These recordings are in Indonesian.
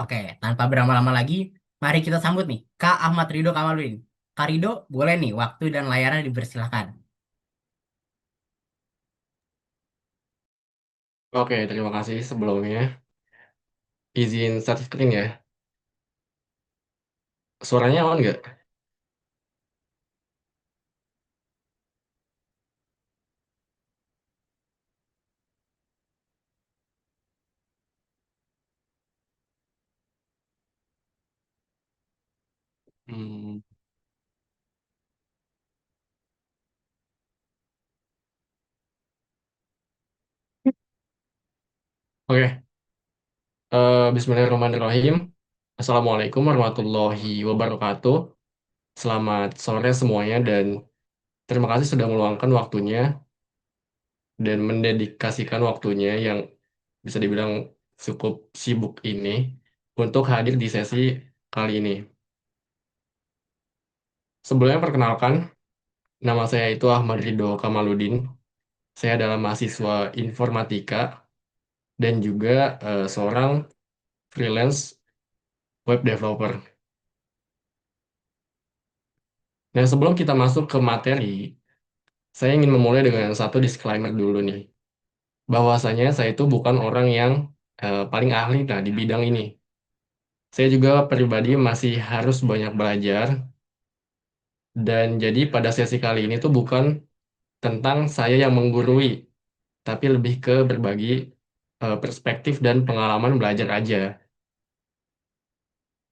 Oke, tanpa berlama-lama lagi, mari kita sambut nih Kak Ahmad Ridho Kamaludin. Kak Ridho, boleh nih waktu dan layarnya dipersilahkan. Oke, terima kasih sebelumnya. Izin start screen ya. Suaranya aman nggak? Hmm, Oke, Bismillahirrahmanirrahim. Assalamualaikum warahmatullahi wabarakatuh. Selamat sore semuanya dan terima kasih sudah meluangkan waktunya dan mendedikasikan waktunya yang bisa dibilang cukup sibuk ini untuk hadir di sesi kali ini. Sebelumnya perkenalkan, nama saya itu Ahmad Ridho Kamaludin. Saya adalah mahasiswa informatika dan juga seorang freelance web developer. Nah, sebelum kita masuk ke materi, saya ingin memulai dengan satu disclaimer dulu nih. Bahwasanya saya itu bukan orang yang paling ahli nah, di bidang ini. Saya juga pribadi masih harus banyak belajar, dan jadi pada sesi kali ini tuh bukan tentang saya yang menggurui, tapi lebih ke berbagi perspektif dan pengalaman belajar aja.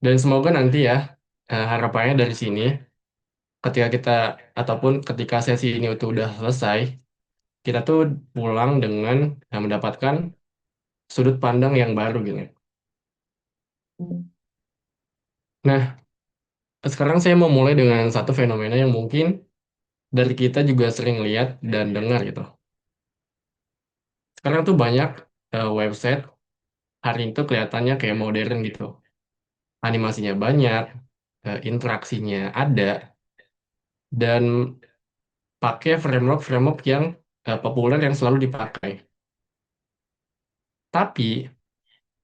Dan semoga nanti ya, harapannya dari sini, ketika kita, ataupun ketika sesi ini itu udah selesai, kita tuh pulang dengan mendapatkan sudut pandang yang baru gitu. Nah, sekarang saya mau mulai dengan satu fenomena yang mungkin dari kita juga sering lihat dan dengar gitu. Sekarang tuh banyak website hari itu kelihatannya kayak modern gitu. Animasinya banyak, interaksinya ada, dan pakai framework-framework yang populer yang selalu dipakai. Tapi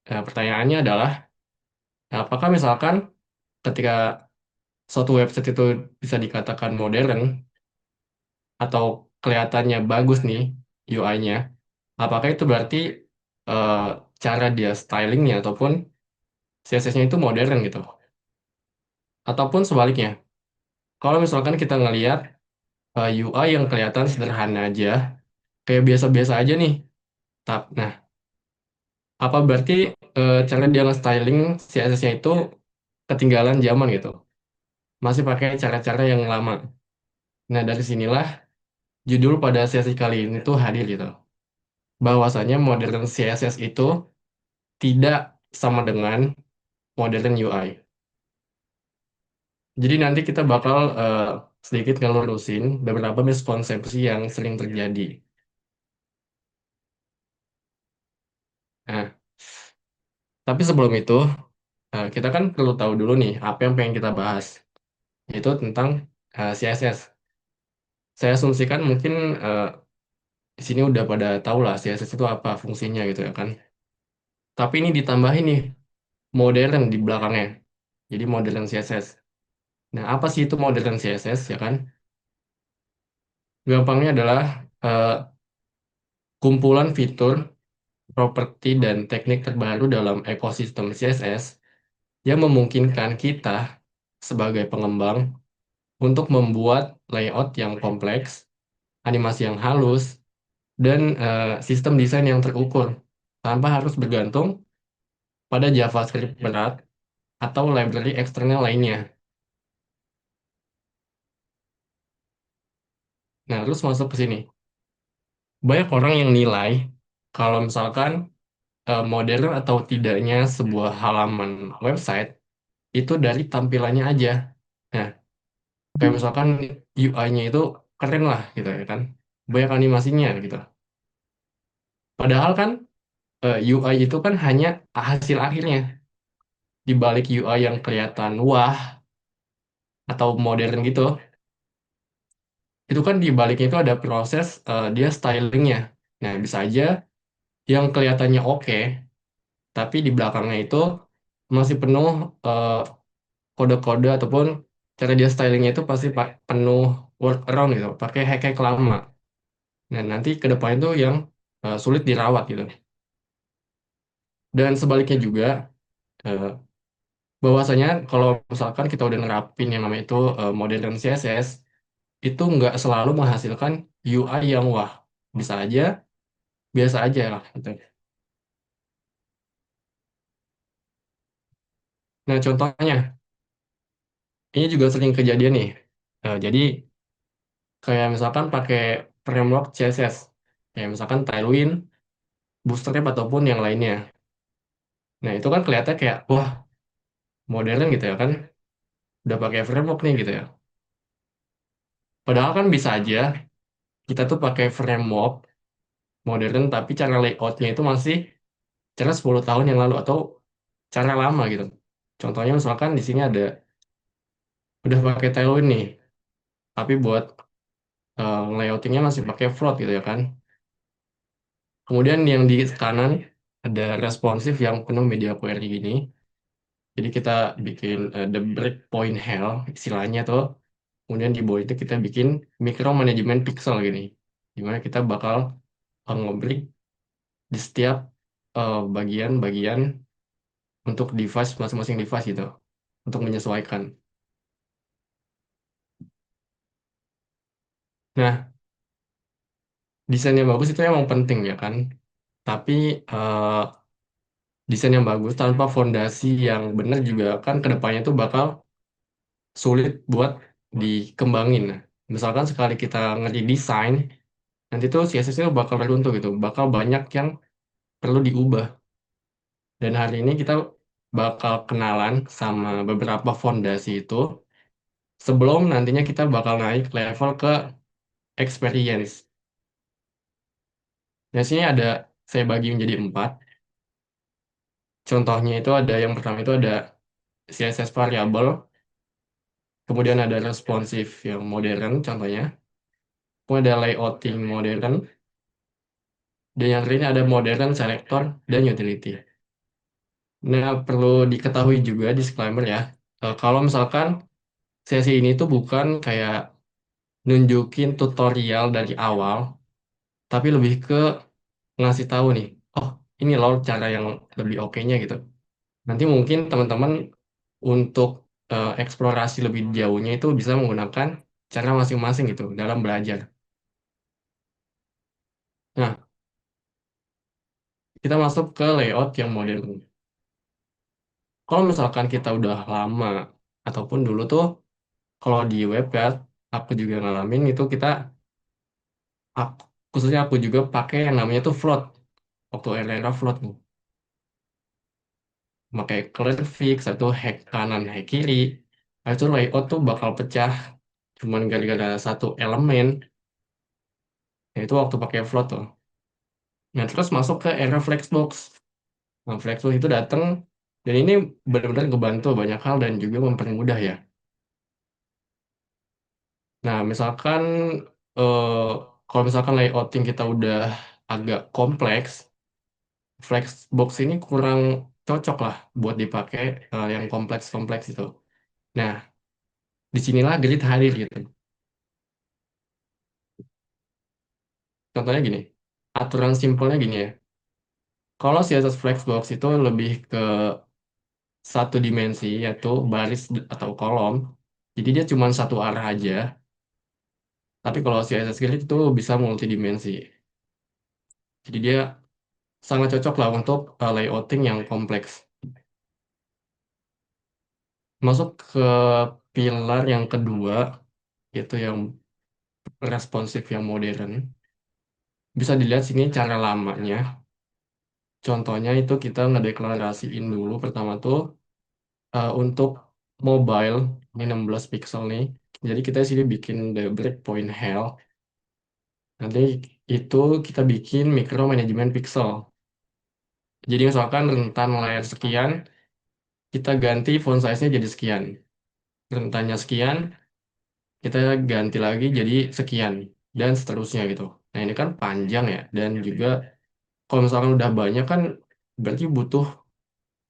pertanyaannya adalah, apakah misalkan ketika suatu website itu bisa dikatakan modern atau kelihatannya bagus nih UI-nya, apakah itu berarti eh, cara dia stylingnya ataupun CSS-nya itu modern gitu? Ataupun sebaliknya, kalau misalkan kita ngelihat UI yang kelihatan sederhana aja, kayak biasa-biasa aja nih. Nah, apa berarti cara dia nge-styling CSS-nya itu ketinggalan zaman gitu? Masih pakai cara-cara yang lama. Nah, dari sinilah judul pada sesi kali ini tuh hadir gitu. Bahwasanya modern CSS itu tidak sama dengan modern UI. Jadi nanti kita bakal sedikit ngelurusin beberapa miskonsepsi yang sering terjadi. Nah, tapi sebelum itu, kita kan perlu tahu dulu nih apa yang pengen kita bahas, yaitu tentang CSS. Saya asumsikan mungkin eh, di sini udah pada tahu lah CSS itu apa fungsinya gitu ya kan. Tapi ini ditambahin nih modern di belakangnya. Jadi modern CSS. Nah, apa sih itu modern CSS ya kan? Gampangnya adalah eh, kumpulan fitur, properti, dan teknik terbaru dalam ekosistem CSS yang memungkinkan kita sebagai pengembang untuk membuat layout yang kompleks, animasi yang halus, dan sistem desain yang terukur tanpa harus bergantung pada JavaScript berat atau library eksternal lainnya. Nah, terus masuk ke sini. Banyak orang yang nilai kalau misalkan modern atau tidaknya sebuah halaman website itu dari tampilannya aja. Nah, kayak misalkan UI-nya itu keren lah gitu ya kan. Banyak animasinya gitu. Padahal kan UI itu kan hanya hasil akhirnya. Di balik UI yang kelihatan wah atau modern gitu, itu kan di baliknya itu ada proses dia stylingnya. Nah, bisa aja yang kelihatannya oke, tapi di belakangnya itu masih penuh eh, kode-kode ataupun cara dia stylingnya itu pasti penuh workaround gitu, pakai hack-hack lama. Dan nanti ke depan itu yang sulit dirawat gitu. Dan sebaliknya juga, eh, bahwasanya kalau misalkan kita udah nerapin yang namanya itu modern CSS, itu nggak selalu menghasilkan UI yang wah. Bisa aja, biasa aja lah gitu. Nah contohnya, ini juga sering kejadian nih. Jadi kayak misalkan pakai framework CSS, kayak misalkan Tailwind, Bootstrap ataupun yang lainnya. Nah itu kan kelihatannya kayak wah modern gitu ya kan, udah pakai framework nih gitu ya. Padahal kan bisa aja kita tuh pakai framework modern tapi cara layoutnya itu masih cara 10 tahun yang lalu atau cara lama gitu. Contohnya misalkan di sini ada udah pakai Tailwind nih, tapi buat layoutingnya masih pakai float gitu ya kan. Kemudian yang di kanan ada responsif yang penuh media query gini. Jadi kita bikin the breakpoint hell istilahnya tuh. Kemudian di bawah itu kita bikin micro management pixel gini. Dimana kita bakal nge-break di setiap bagian-bagian untuk device masing-masing device gitu. Untuk menyesuaikan. Nah, desain yang bagus itu emang penting ya kan. Tapi eh, desain yang bagus tanpa fondasi yang benar juga kan kedepannya tuh bakal sulit buat dikembangin. Nah, misalkan sekali kita ngerti desain, nanti tuh CSS itu bakal runtuh gitu, bakal banyak yang perlu diubah. Dan hari ini kita bakal kenalan sama beberapa fondasi itu sebelum nantinya kita bakal naik level ke experience. Di sini ada saya bagi menjadi 4. Contohnya itu ada yang pertama itu ada CSS variable, kemudian ada responsive yang modern contohnya, kemudian ada layouting modern, dan yang terakhir ada modern selector dan utility. Nah, perlu diketahui juga disclaimer ya, kalau misalkan sesi ini tuh bukan kayak nunjukin tutorial dari awal, tapi lebih ke ngasih tahu nih, oh ini loh cara yang lebih oke-nya gitu. Nanti mungkin teman-teman untuk eksplorasi lebih jauhnya itu bisa menggunakan cara masing-masing gitu dalam belajar. Nah, kita masuk ke layout yang modern. Kalau misalkan kita udah lama ataupun dulu tuh kalau di web ya, aku juga ngalamin itu khususnya aku juga pakai yang namanya tuh float waktu era float nih, pakai clear fix atau hack kanan hack kiri. Nah, itu layout tuh bakal pecah cuman gara-gara satu elemen, yaitu waktu pakai float tuh. Nah terus masuk ke era flexbox. Nah flexbox itu datang dan ini benar-benar ngebantu banyak hal dan juga mempermudah ya. Nah misalkan eh, kalau misalkan layouting kita udah agak kompleks, Flexbox ini kurang cocok lah buat dipakai yang kompleks-kompleks itu. Nah, disinilah Grid hadir gitu. Contohnya gini, aturan simpelnya gini ya. Kalau CSS Flexbox itu lebih ke satu dimensi, yaitu baris atau kolom. Jadi dia cuma satu arah aja. Tapi kalau CSS Grid itu bisa multidimensi. Jadi dia sangat cocok lah untuk layouting yang kompleks. Masuk ke pilar yang kedua, yaitu yang responsif yang modern. Bisa dilihat sini cara lamanya. Contohnya itu kita ngedeklarasiin dulu pertama tuh untuk mobile ini 16 pixel nih. Jadi kita sini bikin the breakpoint hell. Nanti itu kita bikin micro management pixel. Jadi misalkan rentan layar sekian, kita ganti font size-nya jadi sekian. Rentannya sekian, kita ganti lagi jadi sekian dan seterusnya gitu. Nah ini kan panjang ya dan juga kalau misalkan udah banyak kan berarti butuh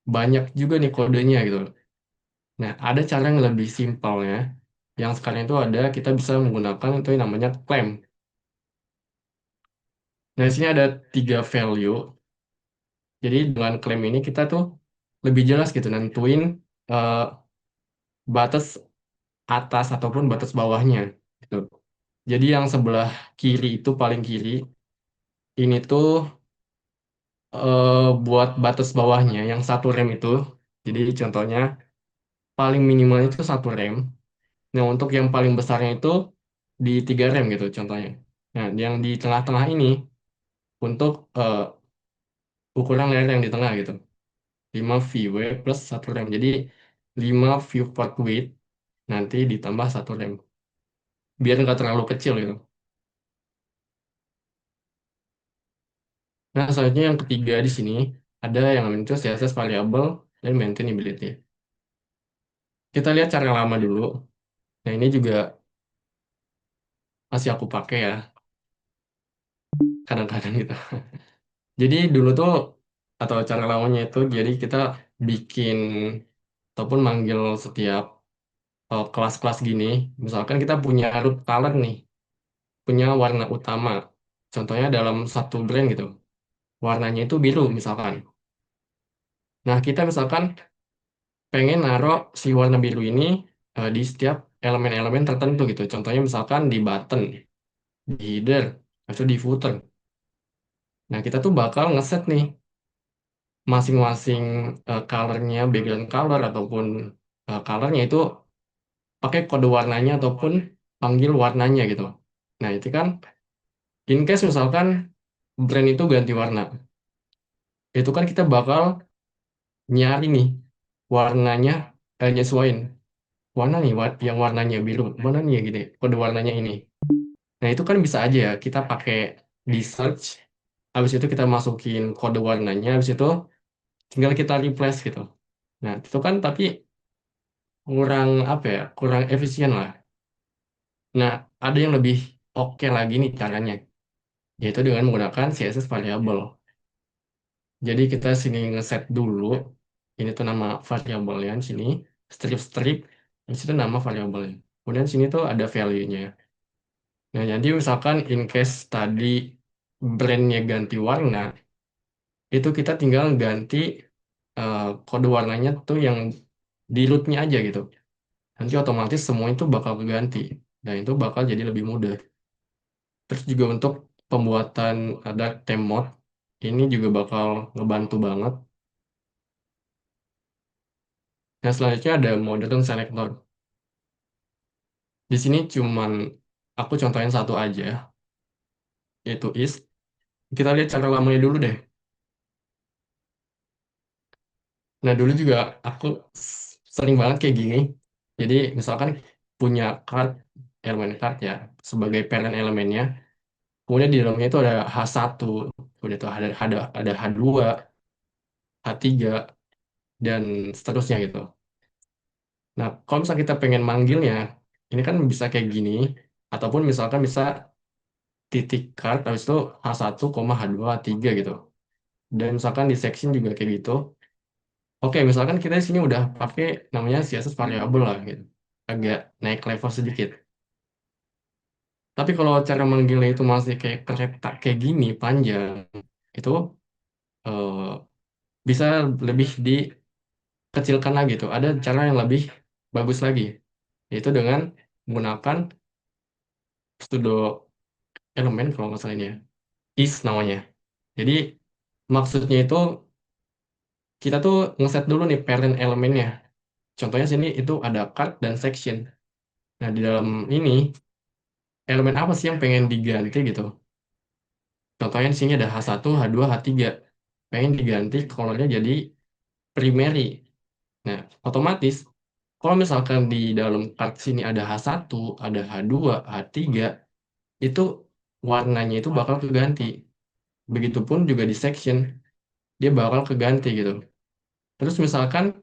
banyak juga nih kodenya gitu. Nah, ada cara yang lebih simpelnya, yang sekarang itu ada, kita bisa menggunakan itu yang namanya claim. Nah, di sini ada tiga value. Jadi dengan claim ini kita tuh lebih jelas gitu nentuin eh, batas atas ataupun batas bawahnya gitu. Jadi yang sebelah kiri itu paling kiri ini tuh buat batas bawahnya yang satu rem itu. Jadi contohnya paling minimalnya itu satu rem. Nah untuk yang paling besarnya itu di tiga rem gitu contohnya. Nah yang di tengah-tengah ini untuk ukuran layar yang di tengah gitu. 5 VW plus satu rem. Jadi 5 viewport width nanti ditambah satu rem. Biar nggak terlalu kecil gitu. Nah, selanjutnya yang ketiga di sini ada yang namanya itu CSS variable dan maintainability. Kita lihat cara lama dulu. Nah, ini juga masih aku pakai ya, kadang-kadang gitu. Jadi dulu tuh, atau cara lamanya itu, jadi kita bikin ataupun manggil setiap kelas-kelas gini. Misalkan kita punya root color nih, punya warna utama. Contohnya dalam satu brand gitu, warnanya itu biru misalkan. Nah, kita misalkan pengen naruh si warna biru ini di setiap elemen-elemen tertentu gitu. Contohnya misalkan di button, di header, atau di footer. Nah, kita tuh bakal ngeset nih masing-masing colornya, background color ataupun colornya itu pakai kode warnanya ataupun panggil warnanya gitu. Nah, itu kan in case misalkan brand itu ganti warna, itu kan kita bakal nyari nih warnanya, nyesuaiin warna nih yang warnanya biru, mana nih ya gitu ya, kode warnanya ini. Nah, itu kan bisa aja ya kita pakai di search, habis itu kita masukin kode warnanya, habis itu tinggal kita replace gitu. Nah, itu kan tapi kurang apa ya, kurang efisien lah. Nah, ada yang lebih oke lagi nih caranya, yaitu dengan menggunakan CSS variable. Jadi kita sini ngeset dulu, ini tuh nama variabelnya di sini, strip-strip, di situ nama variabelnya. Kemudian sini tuh ada value-nya. Nah, jadi misalkan in case tadi brandnya ganti warna, itu kita tinggal ganti kode warnanya tuh yang di root-nya aja gitu. Nanti otomatis semua itu bakal keganti. Dan itu bakal jadi lebih mudah. Terus juga untuk pembuatan ada theme mode, ini juga bakal ngebantu banget. Nah, selanjutnya ada modern selector. Di sini cuman aku contohin satu aja, yaitu is. Kita lihat cara lamanya dulu deh. Nah, dulu juga aku sering banget kayak gini. Jadi, misalkan punya card, elemen card ya, sebagai parent elemennya. Kemudian di dalamnya itu ada H1, kemudian itu ada H2, H3, dan seterusnya gitu. Nah, kalau misalnya kita pengen manggilnya, ini kan bisa kayak gini, ataupun misalkan bisa titik card, habis itu H1, H2, H3 gitu. Dan misalkan di section juga kayak gitu. Oke, misalkan kita di sini udah pakai namanya CSS variable lah gitu. Agak naik level sedikit. Tapi kalau cara manggilnya itu masih kayak kereta kayak gini, panjang, itu eh, bisa lebih dikecilkan lagi tuh. Ada cara yang lebih bagus lagi, yaitu dengan menggunakan pseudo elemen kalau nggak salah ini ya. Is namanya. Jadi maksudnya itu kita tuh ngeset dulu nih parent elemennya. Contohnya sini itu ada card dan section. Nah, di dalam ini elemen apa sih yang pengen diganti gitu. Contohnya di sini ada H1, H2, H3. Pengen diganti kolornya jadi primary. Nah, otomatis kalau misalkan di dalam card sini ada H1, ada H2, H3, itu warnanya itu bakal keganti. Begitupun juga di section, dia bakal keganti gitu. Terus misalkan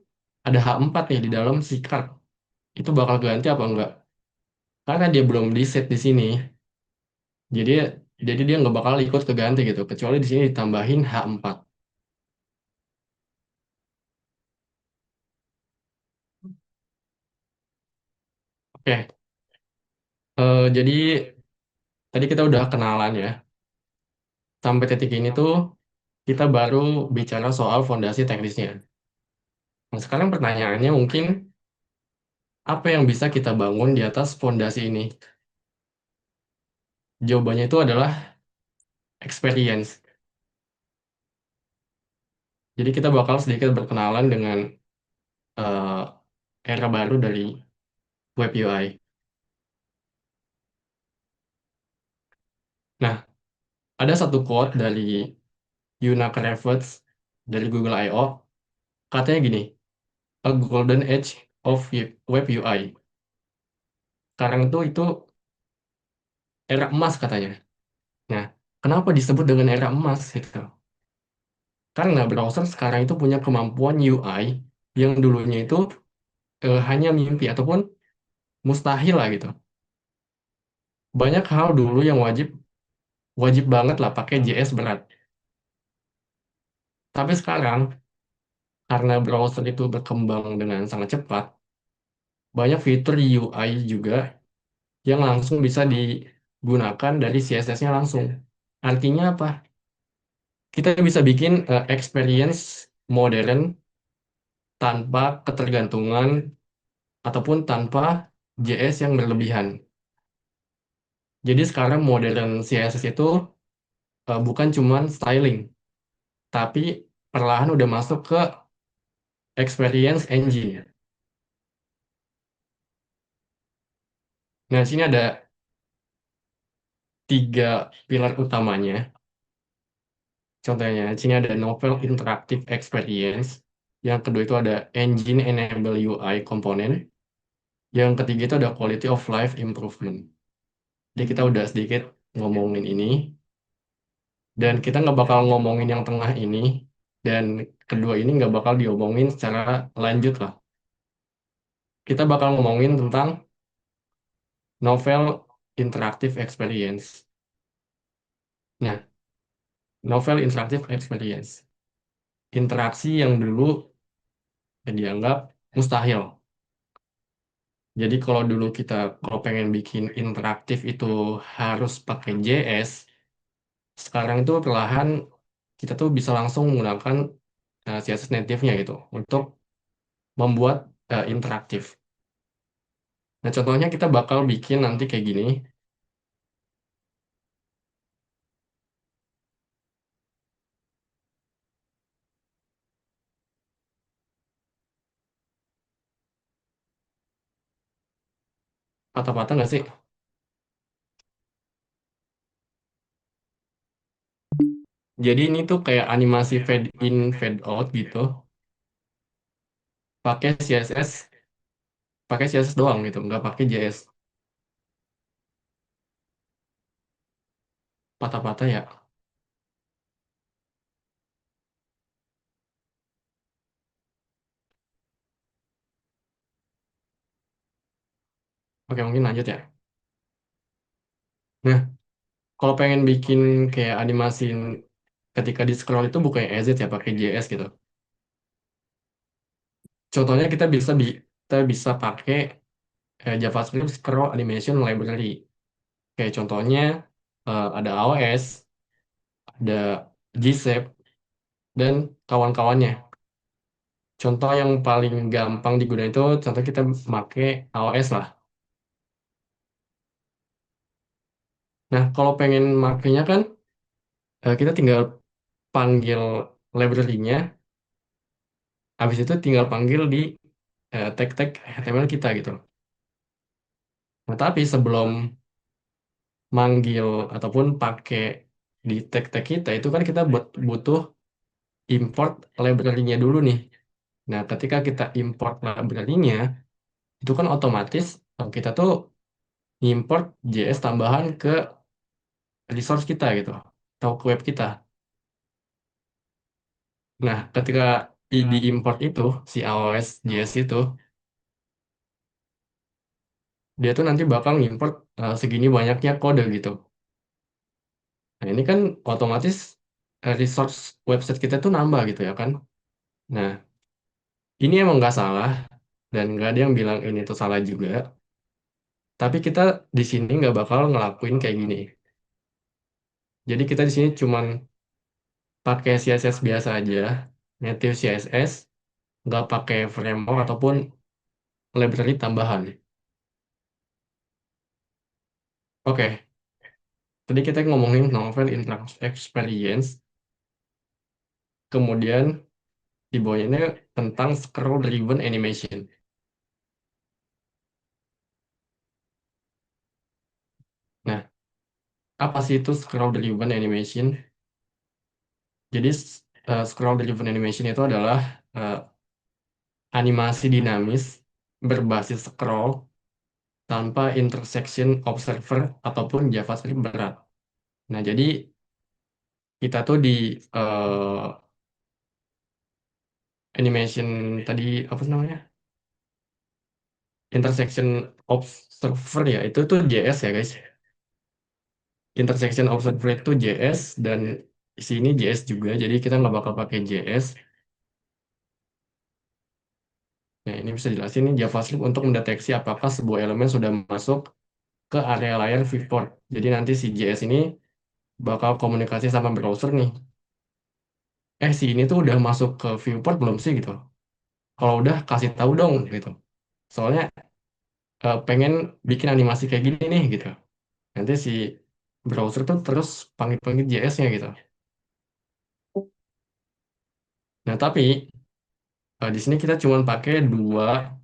ada H4 nih di dalam si card, itu bakal keganti apa enggak? Karena dia belum di set di sini, jadi dia nggak bakal ikut keganti gitu, kecuali di sini ditambahin H4. Oke, jadi tadi kita udah kenalan ya. Sampai titik ini tuh kita baru bicara soal fondasi teknisnya. Nah, sekarang pertanyaannya mungkin apa yang bisa kita bangun di atas fondasi ini? Jawabannya itu adalah experience. Jadi kita bakal sedikit berkenalan dengan eh, era baru dari web UI. Nah, ada satu quote dari Yuna Kravetz dari Google I/O, katanya gini, a golden age of web UI. Sekarang tuh itu era emas katanya. Nah, kenapa disebut dengan era emas gitu? Karena browser sekarang itu punya kemampuan UI yang dulunya itu hanya mimpi ataupun mustahil lah gitu. Banyak hal dulu yang wajib wajib banget lah pakai JS berat. Tapi sekarang karena browser itu berkembang dengan sangat cepat, banyak fitur UI juga yang langsung bisa digunakan dari CSS-nya langsung. Artinya apa? Kita bisa bikin experience modern tanpa ketergantungan ataupun tanpa JS yang berlebihan. Jadi sekarang modern CSS itu bukan cuman styling, tapi perlahan udah masuk ke experience engine. Nah, di sini ada tiga pilar utamanya. Contohnya, di sini ada novel interactive experience. Yang kedua itu ada engine enable UI component. Yang ketiga itu ada quality of life improvement. Jadi kita udah sedikit ngomongin ini. Dan kita nggak bakal ngomongin yang tengah ini. Dan kedua ini nggak bakal diomongin secara lanjut lah. Kita bakal ngomongin tentang novel interactive experience. Nah, novel interactive experience. Interaksi yang dulu dianggap mustahil. Jadi kalau pengen bikin interaktif itu harus pakai JS, sekarang itu perlahan kita tuh bisa langsung menggunakan CSS native-nya gitu untuk membuat interaktif. Nah, contohnya kita bakal bikin nanti kayak gini, patah-patah nggak sih? Jadi ini tuh kayak animasi fade in, fade out gitu, pakai CSS, pakai CSS doang gitu, nggak pakai JS. Patah-patah ya. Oke, mungkin lanjut ya. Nah, kalau pengen bikin kayak animasi ketika di scroll itu bukan EZ ya, pakai JS gitu. Contohnya kita bisa pakai JavaScript Scroll Animation Library. Kayak contohnya ada AOS, ada G-Shape, dan kawan-kawannya. Contoh yang paling gampang digunakan itu, contoh kita pakai AOS lah. Nah, kalau pengen makainya kan, kita tinggal panggil library-nya, habis itu tinggal panggil di tag-tag HTML kita gitu. Nah, tapi sebelum manggil ataupun pakai di tag-tag kita, itu kan kita butuh import library-nya dulu nih. Nah, ketika kita import library-nya, itu kan otomatis kita tuh import JS tambahan ke resource kita gitu, atau ke web kita. Nah, ketika di import itu, si AOS JS itu, dia tuh nanti bakal ngimport segini banyaknya kode gitu. Nah, ini kan otomatis resource website kita tuh nambah gitu ya kan. Nah, ini emang nggak salah, dan nggak ada yang bilang ini tuh salah juga. Tapi kita di sini nggak bakal ngelakuin kayak gini. Jadi kita di sini cuman pakai CSS biasa aja, native CSS, nggak pakai framework ataupun library tambahan. Oke, tadi kita ngomongin novel interaction experience, kemudian di bawahnya ini tentang scroll driven animation. Nah, apa sih itu scroll driven animation? Jadi scroll driven animation itu adalah eh, animasi dinamis berbasis scroll tanpa intersection observer ataupun JavaScript berat. Nah, jadi kita tuh di eh, animation tadi apa namanya? Intersection observer ya, itu tuh JS ya guys. Intersection observer itu JS dan di sini JS juga, jadi kita nggak bakal pakai JS. Nah, ini bisa jelasin nih JavaScript untuk mendeteksi apakah sebuah elemen sudah masuk ke area layar viewport. Jadi nanti si JS ini bakal komunikasi sama browser nih. Si ini tuh udah masuk ke viewport belum sih gitu. Kalau udah kasih tahu dong gitu. Soalnya pengen bikin animasi kayak gini nih gitu. Nanti si browser tuh terus panggil-panggil JS-nya gitu. Nah, tapi di sini kita cuma pakai dua,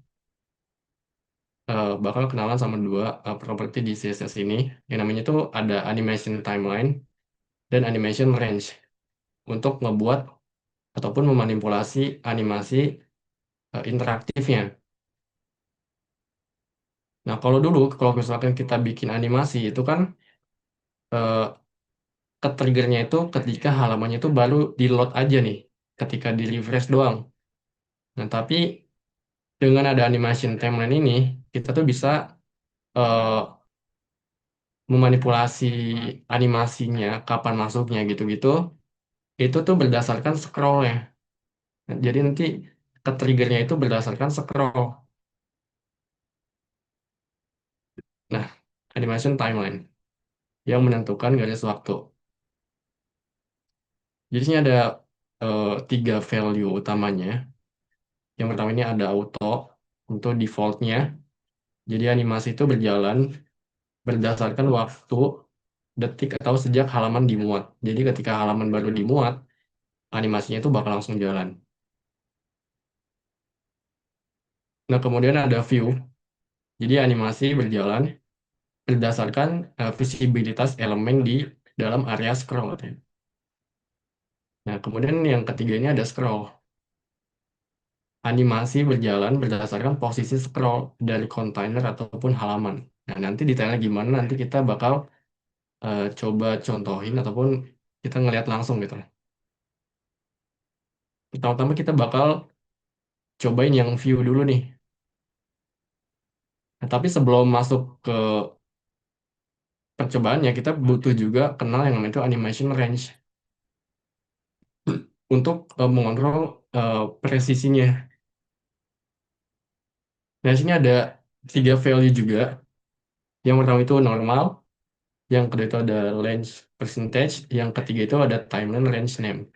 bakal kenalan sama dua properti di CSS ini. Yang namanya tuh ada animation timeline dan animation range untuk ngebuat ataupun memanipulasi animasi interaktifnya. Nah, kalau misalkan kita bikin animasi itu kan eh, ke-triggernya itu ketika halamannya itu baru di-load aja nih, ketika di-refresh doang. Nah, tapi dengan ada animation timeline ini, kita tuh bisa eh, memanipulasi animasinya, kapan masuknya gitu-gitu, itu tuh berdasarkan scrollnya. Nah, jadi nanti ke-triggernya itu berdasarkan scroll. Nah, animation timeline yang menentukan garis waktu. Jadi sini ada tiga value utamanya. Yang pertama ini ada auto untuk defaultnya. Jadi animasi itu berjalan berdasarkan waktu, detik atau sejak halaman dimuat. Jadi ketika halaman baru dimuat, animasinya itu bakal langsung jalan. Nah, kemudian ada view. Jadi animasi berjalan berdasarkan visibilitas elemen di dalam area scroll. Nah, kemudian yang ketiga ini ada scroll. Animasi berjalan berdasarkan posisi scroll dari kontainer ataupun halaman. Nah, nanti detailnya gimana nanti kita bakal coba contohin ataupun kita ngelihat langsung gitu. Pertama-tama kita bakal cobain yang view dulu nih. Nah, tapi sebelum masuk ke percobaannya, kita butuh juga kenal yang namanya itu animation range untuk mengontrol presisinya. Nah, di sini ada tiga value juga. Yang pertama itu normal, yang kedua itu ada range percentage, yang ketiga itu ada timeline range name.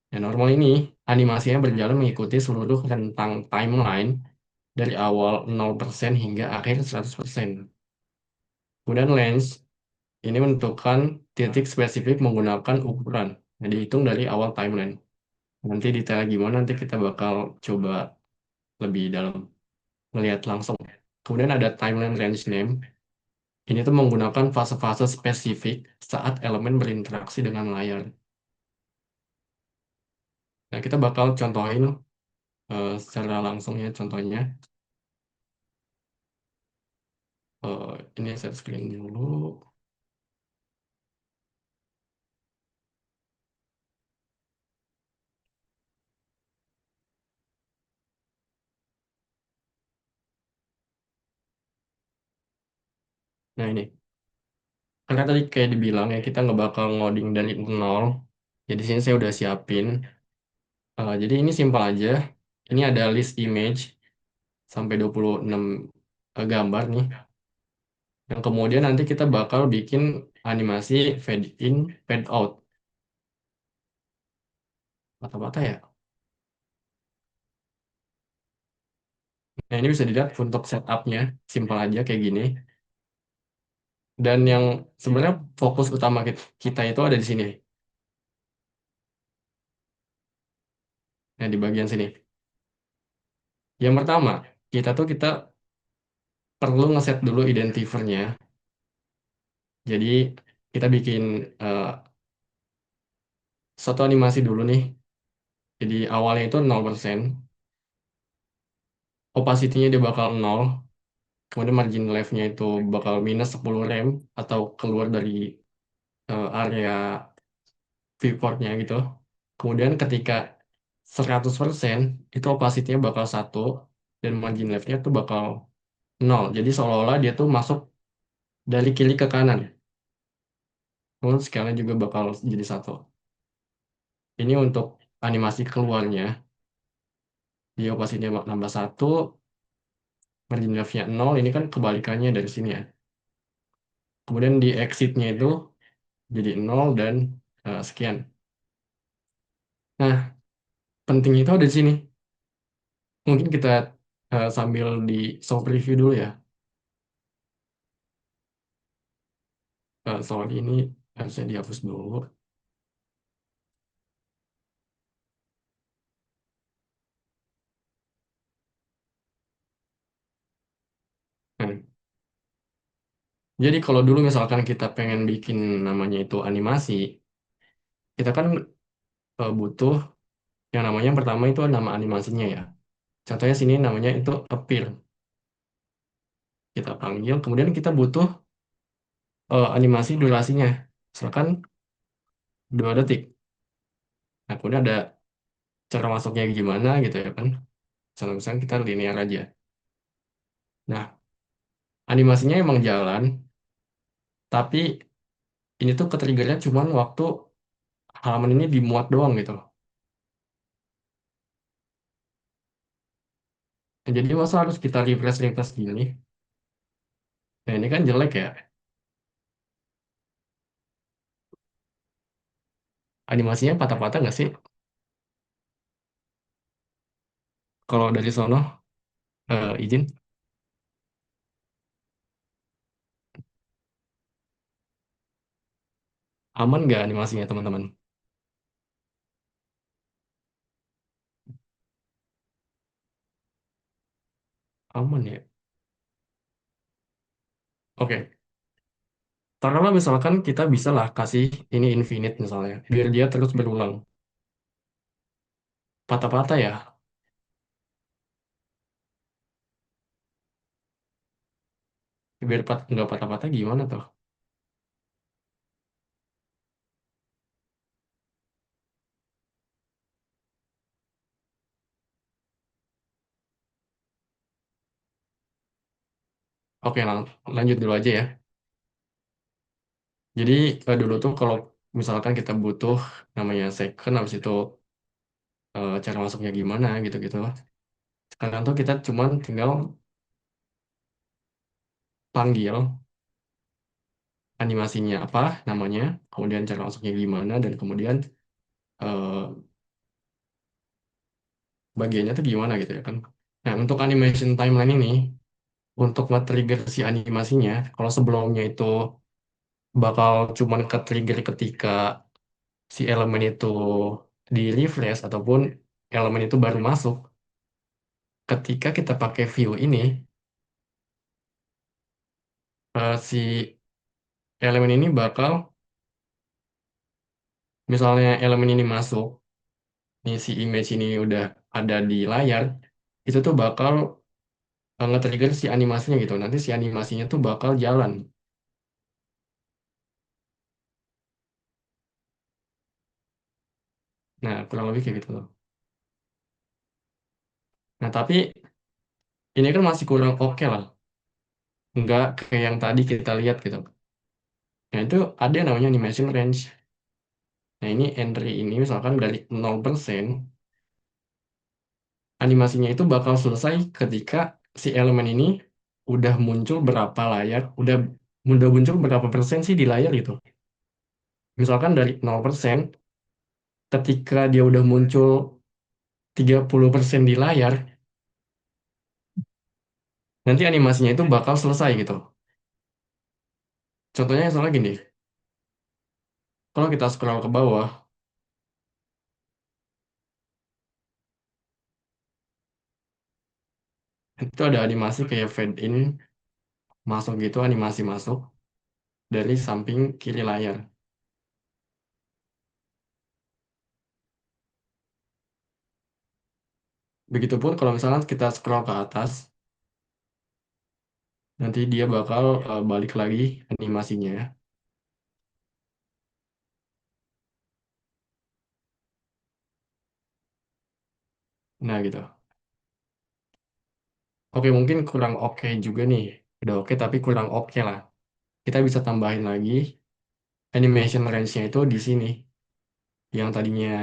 Nah, normal ini animasinya berjalan mengikuti seluruh rentang timeline dari awal 0% hingga akhir 100%. Kemudian range ini menentukan titik spesifik menggunakan ukuran. Nah, dihitung dari awal timeline. Nanti detailnya gimana nanti kita bakal coba lebih dalam melihat langsung. Kemudian ada timeline range name. Ini tuh menggunakan fase-fase spesifik saat elemen berinteraksi dengan layar. Nah, kita bakal contohin secara langsung ya contohnya. Ini set screen dulu. Nah, ini. Karena tadi kayak dibilang ya kita nggak bakal ngoding dari nol. Jadi sini saya udah siapin. Jadi ini simpel aja. Ini ada list image sampai 26 gambar nih. Yang kemudian nanti kita bakal bikin animasi fade in, fade out. Patah-patah ya. Nah, ini bisa dilihat untuk setupnya, simpel aja kayak gini. Dan yang sebenarnya fokus utama kita itu ada di sini. Nah, di bagian sini. Yang pertama, kita perlu ngeset dulu identifernya. Jadi kita bikin eh, satu animasi dulu nih. Jadi awalnya itu 0%, opacity-nya dia bakal 0, kemudian margin left-nya itu bakal minus 10 rem atau keluar dari area viewport-nya gitu. Kemudian ketika 100% itu opacity-nya bakal 1 dan margin left-nya tuh bakal 0. Jadi seolah-olah dia tuh masuk dari kiri ke kanan. Kemudian scale-nya juga bakal jadi 1. Ini untuk animasi keluarnya. Di opacity-nya nambah 1, margin left-nya 0. Ini kan kebalikannya dari sini ya. Kemudian di exit-nya itu jadi 0 dan sekian. Nah, pentingnya itu ada di sini. Mungkin kita sambil di soft review dulu ya. Soal ini harusnya dihapus dulu. Nah, jadi kalau dulu misalkan kita pengen bikin namanya itu animasi, kita kan butuh yang namanya yang pertama itu nama animasinya ya. Contohnya sini namanya itu appear. Kita panggil, kemudian kita butuh animasi durasinya. Misalkan 2 detik. Nah, kemudian ada cara masuknya gimana gitu ya kan. Misalnya kita linear aja. Nah, animasinya emang jalan, tapi ini tuh ketriggernya cuman waktu halaman ini dimuat doang gitu loh. Nah, jadi masa harus kita refresh gini? Nah, ini kan jelek ya. Animasinya patah-patah nggak sih? Kalau dari sono, izin, aman nggak animasinya teman-teman? Aman ya? Oke. Taruhlah misalkan kita bisa lah kasih ini infinite misalnya, biar dia terus berulang. Patah-patah ya? Biar nggak patah-patah gimana tuh? Oke, lanjut dulu aja ya. Jadi dulu tuh kalau misalkan kita butuh namanya second, habis itu cara masuknya gimana gitu-gitu. Sekarang tuh kita cuman tinggal panggil animasinya apa namanya, kemudian cara masuknya gimana, dan kemudian eh, bagiannya tuh gimana gitu ya kan. Nah, untuk animation timeline ini, untuk nge-trigger si animasinya, kalau sebelumnya itu bakal cuman ke-trigger ketika si elemen itu di refresh ataupun elemen itu baru masuk, ketika kita pakai view ini, si elemen ini bakal, misalnya elemen ini masuk, nih si image ini udah ada di layar, itu tuh bakal nge-trigger si animasinya gitu. Nanti si animasinya tuh bakal jalan. Nah, kurang lebih kayak gitu loh. Nah, tapi ini kan masih kurang oke lah. Nggak kayak yang tadi kita lihat gitu. Nah, itu ada yang namanya animation range. Nah, ini entry ini misalkan dari 0%, animasinya itu bakal selesai ketika si elemen ini udah muncul berapa layar, udah muncul berapa persen sih di layar itu. Misalkan dari 0%, ketika dia udah muncul 30% di layar, nanti animasinya itu bakal selesai gitu. Contohnya misalnya gini, kalau kita scroll ke bawah, itu ada animasi kayak fade in, masuk gitu, animasi masuk dari samping kiri layar. Begitupun kalau misalnya kita scroll ke atas, nanti dia bakal balik lagi animasinya. Nah gitu. Oke, mungkin kurang oke juga nih. Udah oke tapi kurang oke lah. Kita bisa tambahin lagi animation range-nya itu di sini. Yang tadinya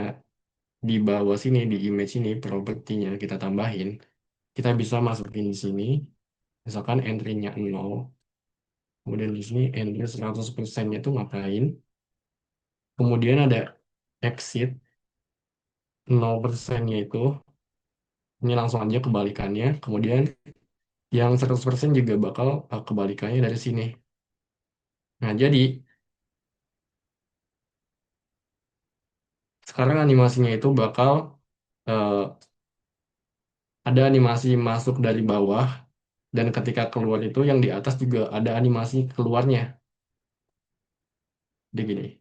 di bawah sini, di image ini, propertinya kita tambahin. Kita bisa masukin di sini. Misalkan entry-nya 0. Kemudian di sini entry 100%-nya itu ngapain. Kemudian ada exit 0%-nya itu. Ini langsung aja kebalikannya. Kemudian yang 100% juga bakal kebalikannya dari sini. Nah, jadi sekarang animasinya itu bakal eh, ada animasi masuk dari bawah dan ketika keluar itu yang di atas juga ada animasi keluarnya. Dia gini.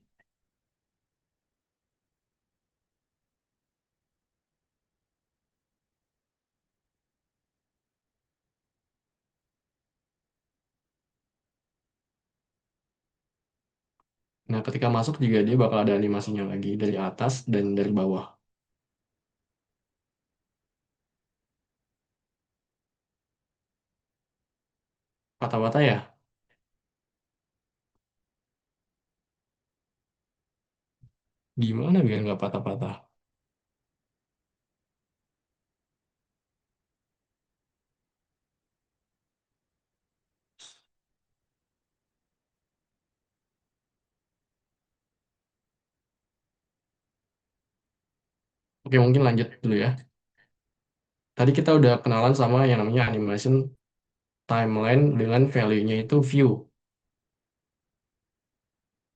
Nah, ketika masuk juga dia bakal ada animasinya lagi dari atas dan dari bawah. Patah-patah ya? Gimana biar nggak patah-patah? Oke, mungkin lanjut dulu ya. Tadi kita udah kenalan sama yang namanya animation timeline dengan value-nya itu view.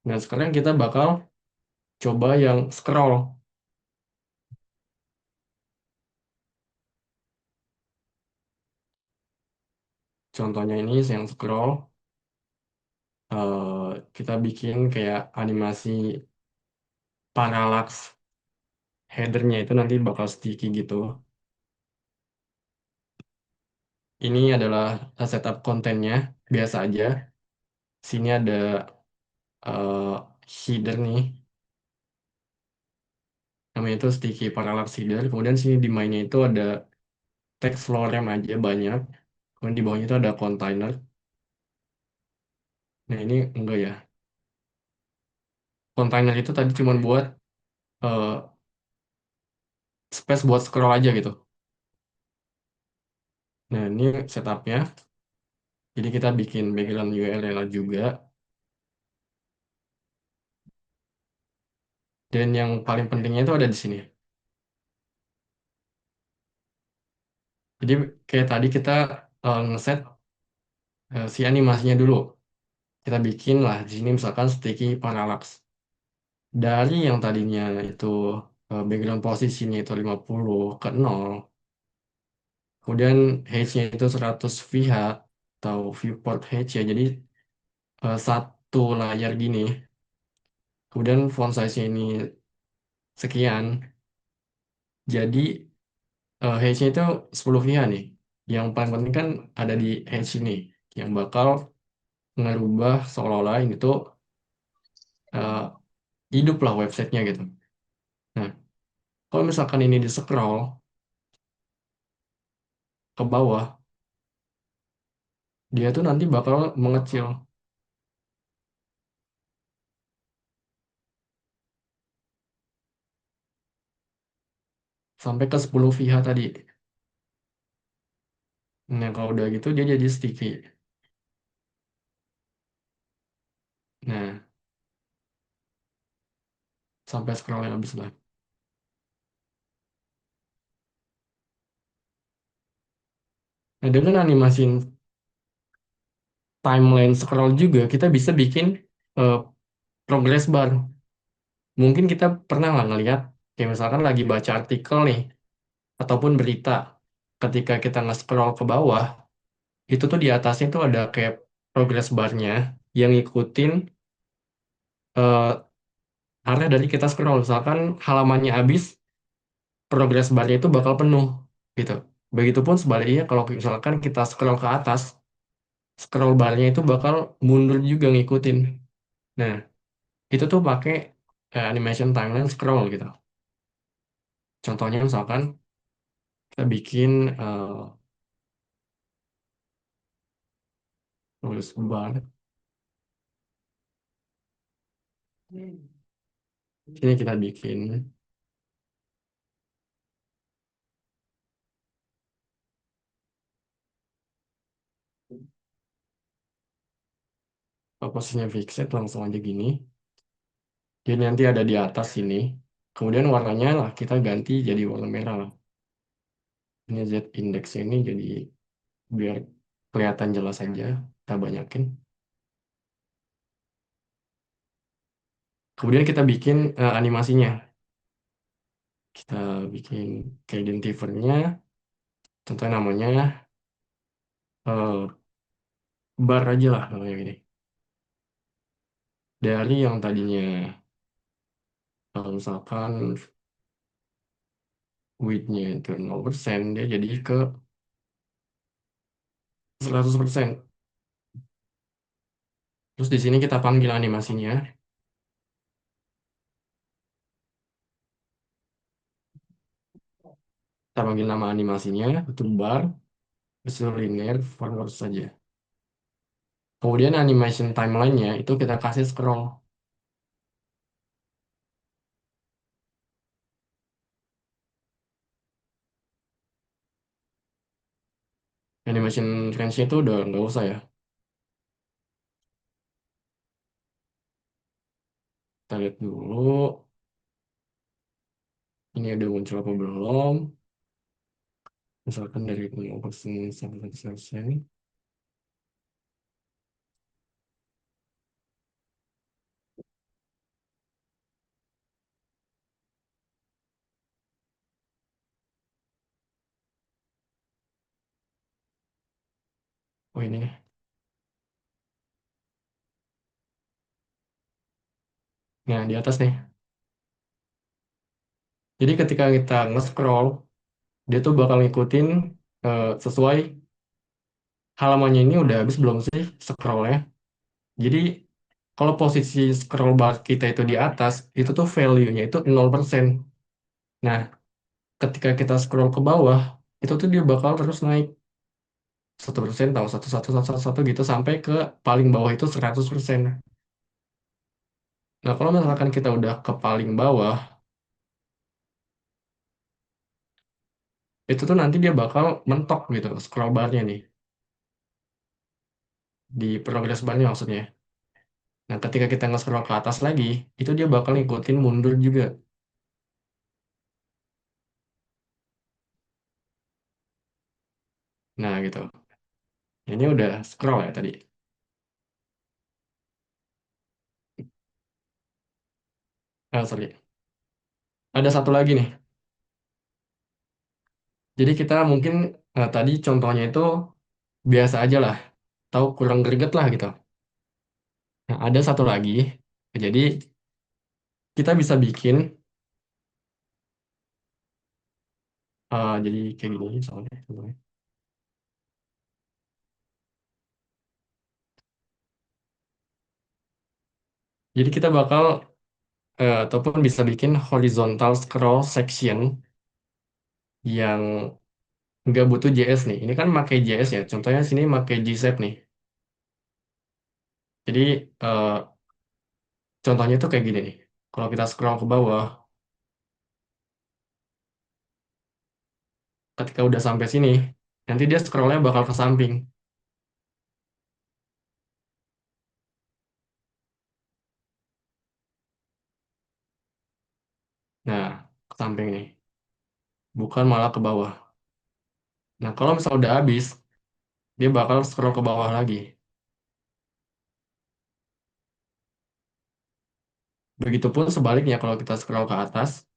Nah, sekarang kita bakal coba yang scroll. Contohnya ini yang scroll, kita bikin kayak animasi parallax headernya itu nanti bakal sticky gitu. Ini adalah setup kontennya, biasa aja. Sini ada eh, header nih, namanya itu sticky parallax header. Kemudian sini di mainnya itu ada text flow rem aja banyak. Kemudian di bawahnya itu ada container. Nah ini enggak ya. Container itu tadi cuma buat eh, space buat scroll aja gitu. Nah ini setupnya. Jadi kita bikin background URL juga. Dan yang paling pentingnya itu ada di sini. Jadi kayak tadi kita ngeset si animasinya dulu. Kita bikin lah di sini misalkan sticky parallax. Dari yang tadinya itu background posisinya itu 50 ke 0. Kemudian height-nya itu 100 VH atau viewport height ya. Jadi satu layar gini. Kemudian font size-nya ini sekian. Jadi height-nya itu 10 VH nih. Yang paling penting kan ada di height ini. Yang bakal ngerubah seolah-olah ini tuh eh, hidup lah websitenya gitu. Nah, kalau misalkan ini di scroll ke bawah, dia tuh nanti bakal mengecil sampai ke 10 VH tadi. Nah, kalau udah gitu dia jadi sticky. Nah, sampai scrollnya habis lah. Nah, dengan animasi timeline scroll juga, kita bisa bikin eh, progress bar. Mungkin kita pernah lah ngelihat, kayak misalkan lagi baca artikel nih, ataupun berita. Ketika kita nge-scroll ke bawah, itu tuh di atasnya tuh ada kayak progress barnya yang ngikutin eh, area dari kita scroll. Misalkan halamannya habis, progress barnya itu bakal penuh gitu. Begitupun sebaliknya kalau misalkan kita scroll ke atas, scroll barnya itu bakal mundur juga ngikutin. Nah, itu tuh pakai animation timeline scroll gitu. Contohnya misalkan kita bikin tulis bar. Sini kita bikin posisinya fixed langsung aja gini. Jadi nanti ada di atas sini. Kemudian warnanya lah kita ganti jadi warna merah lah. Ini Z index ini jadi biar kelihatan jelas aja. Kita banyakin. Kemudian kita bikin animasinya. Kita bikin kayak identifernya. Contohnya namanya eh, bar aja lah namanya gini. Dari yang tadinya misalkan width-nya itu 0%, dia jadi ke 100%. Terus di sini kita panggil animasinya. Kita panggil nama animasinya, itu bar, terus linear forward saja. Kemudian animation timeline-nya itu kita kasih scroll. Animation range-nya itu udah nggak usah ya. Kita lihat dulu, ini udah muncul apa belum. Misalkan dari 0% sampai 100%. Oh ini, nah di atas nih. Jadi ketika kita nge-scroll, dia tuh bakal ngikutin sesuai halamannya ini udah habis belum sih scrollnya. Jadi kalau posisi scroll bar kita itu di atas, itu tuh value-nya itu 0%. Nah, ketika kita scroll ke bawah, itu tuh dia bakal terus naik 1%, tahu satu satu satu satu satu gitu sampai ke paling bawah itu 100%. Nah, kalau misalkan kita udah ke paling bawah, itu tuh nanti dia bakal mentok gitu scroll barnya nih di progress barnya maksudnya. Nah, ketika kita nge-scroll ke atas lagi, itu dia bakal ngikutin mundur juga. Nah, gitu. Ini udah scroll ya tadi. Ah, sorry. Ada satu lagi nih. Jadi kita mungkin tadi contohnya itu biasa aja lah, tahu kurang greget lah gitu. Nah, ada satu lagi. Jadi kita bisa bikin jadi kayak gini soalnya. Jadi kita bakal ataupun bisa bikin horizontal scroll section yang nggak butuh JS nih. Ini kan pakai JS ya. Contohnya sini pakai G-Shape nih. Jadi eh, contohnya tuh kayak gini nih. Kalau kita scroll ke bawah, ketika udah sampai sini, nanti dia scrollnya bakal ke samping. Nah, ke samping nih, bukan malah ke bawah. Nah, kalau misal udah habis, dia bakal scroll ke bawah lagi. Begitupun sebaliknya kalau kita scroll ke atas,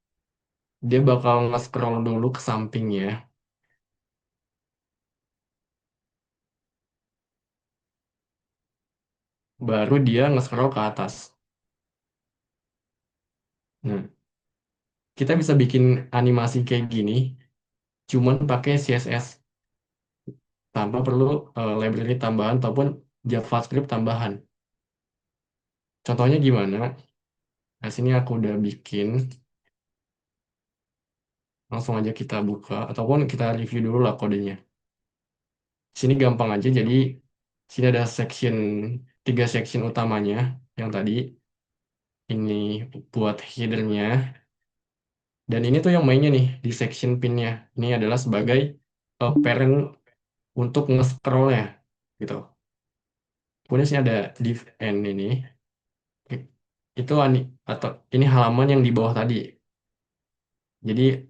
dia bakal nge-scroll dulu ke sampingnya, baru dia nge-scroll ke atas. Nah, kita bisa bikin animasi kayak gini, cuman pakai CSS, tanpa perlu library tambahan ataupun JavaScript tambahan. Contohnya gimana? Nah, sini aku udah bikin, langsung aja kita buka, ataupun kita review dulu lah kodenya. Sini gampang aja, jadi sini ada tiga section utamanya, yang tadi, ini buat headernya, dan ini tuh yang mainnya nih, di section pinnya. Ini adalah sebagai parent untuk nge-scrollnya, gitu. Kemudian sini ada div end ini, itu atau ini halaman yang di bawah tadi. Jadi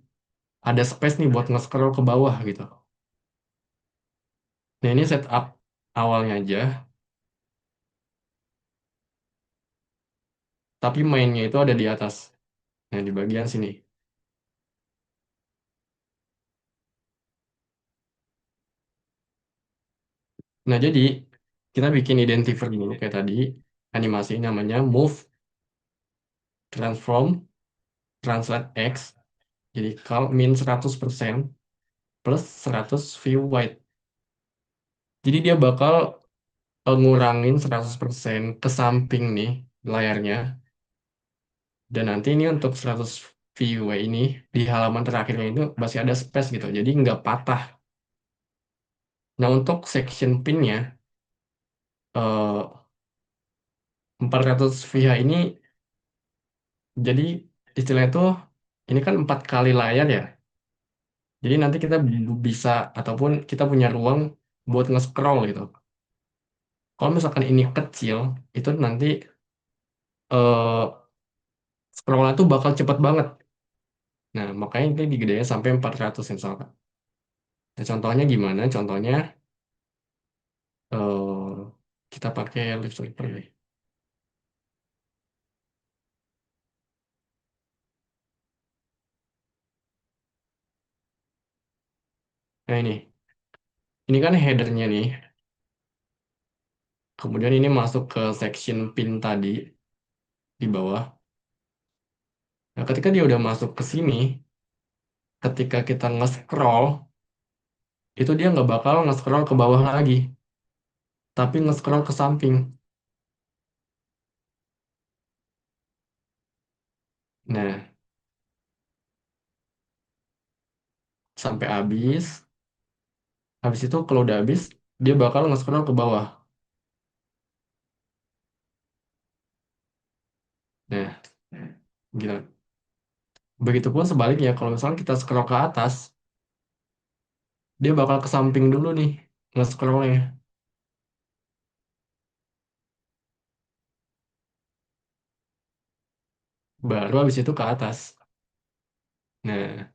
ada space nih buat nge-scroll ke bawah gitu. Nah, ini setup awalnya aja, tapi mainnya itu ada di atas. Nah, di bagian sini. Nah, jadi kita bikin identifier dulu kayak tadi. Animasi namanya move, transform, translate X. Jadi kalau min 100% plus 100 view wide. Jadi dia bakal ngurangin 100% ke samping nih layarnya. Dan nanti ini untuk 100 view ini di halaman terakhirnya itu masih ada space gitu. Jadi nggak patah. Nah, untuk section pinnya, 400 VH ini, jadi istilahnya tuh ini kan 4 kali layar ya. Jadi nanti kita bisa ataupun kita punya ruang buat nge-scroll gitu. Kalau misalkan ini kecil, itu nanti eh scrollnya tuh bakal cepet banget. Nah, makanya ini digedein sampai 400 misalkan. Nah, contohnya gimana? Contohnya eh kita pakai Live Sweeper nih. Nah, ini kan headernya nih. Kemudian ini masuk ke section pin tadi di bawah. Nah, ketika dia udah masuk ke sini, ketika kita nge-scroll, itu dia nggak bakal nge-scroll ke bawah lagi, tapi nge-scroll ke samping. Nah, sampai habis. Habis itu kalau udah habis, dia bakal nge-scroll ke bawah. Nah, gitu. Begitupun sebaliknya, kalau misalnya kita scroll ke atas, dia bakal ke samping dulu nih, nge-scrollnya. Baru habis itu ke atas. Nah,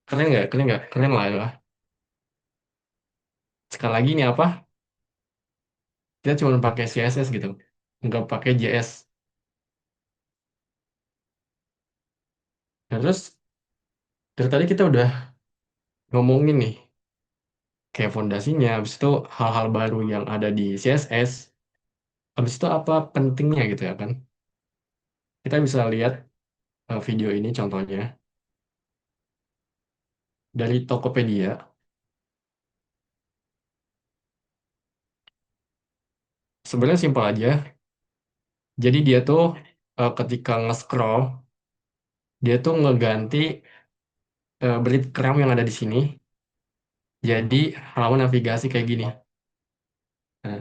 keren nggak? Keren nggak? Keren lah ya. Sekali lagi ini apa? Kita cuma pakai CSS gitu. Nggak pakai JS. Nah, terus dari tadi kita udah ngomongin nih, kayak fondasinya, habis itu hal-hal baru yang ada di CSS, habis itu apa pentingnya gitu ya kan. Kita bisa lihat video ini contohnya dari Tokopedia. Sebenarnya simpel aja. Jadi dia tuh ketika nge-scroll, dia tuh ngeganti breadcrumb yang ada di sini jadi halaman navigasi kayak gini. Nah,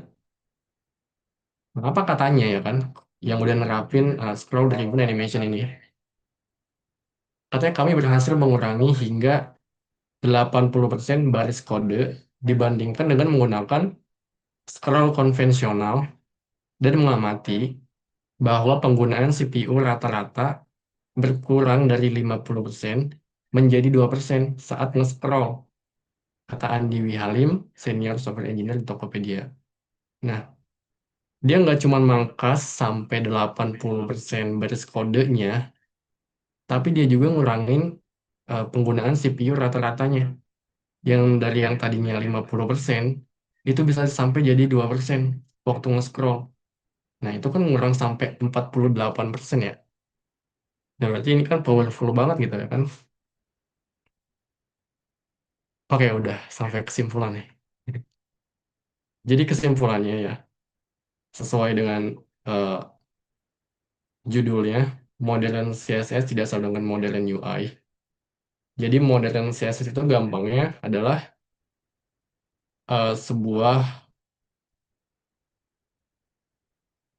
apa katanya ya kan, yang udah nerapin scroll driven animation ini? Katanya kami berhasil mengurangi hingga 80% baris kode dibandingkan dengan menggunakan scroll konvensional dan mengamati bahwa penggunaan CPU rata-rata berkurang dari 50% menjadi 2% saat nge-scroll, kata Andi Wihalim, senior software engineer di Tokopedia. Nah, dia nggak cuma mangkas sampai 80% baris kodenya, tapi dia juga ngurangin penggunaan CPU rata-ratanya. Yang dari yang tadinya 50%, itu bisa sampai jadi 2% waktu nge-scroll. Nah, itu kan ngurang sampai 48% ya. Nah, berarti ini kan powerful banget gitu ya kan. Oke, udah sampai kesimpulan nih. Jadi kesimpulannya ya, sesuai dengan eh, judulnya, modern CSS tidak sama dengan modern UI. Jadi modern CSS itu gampangnya adalah sebuah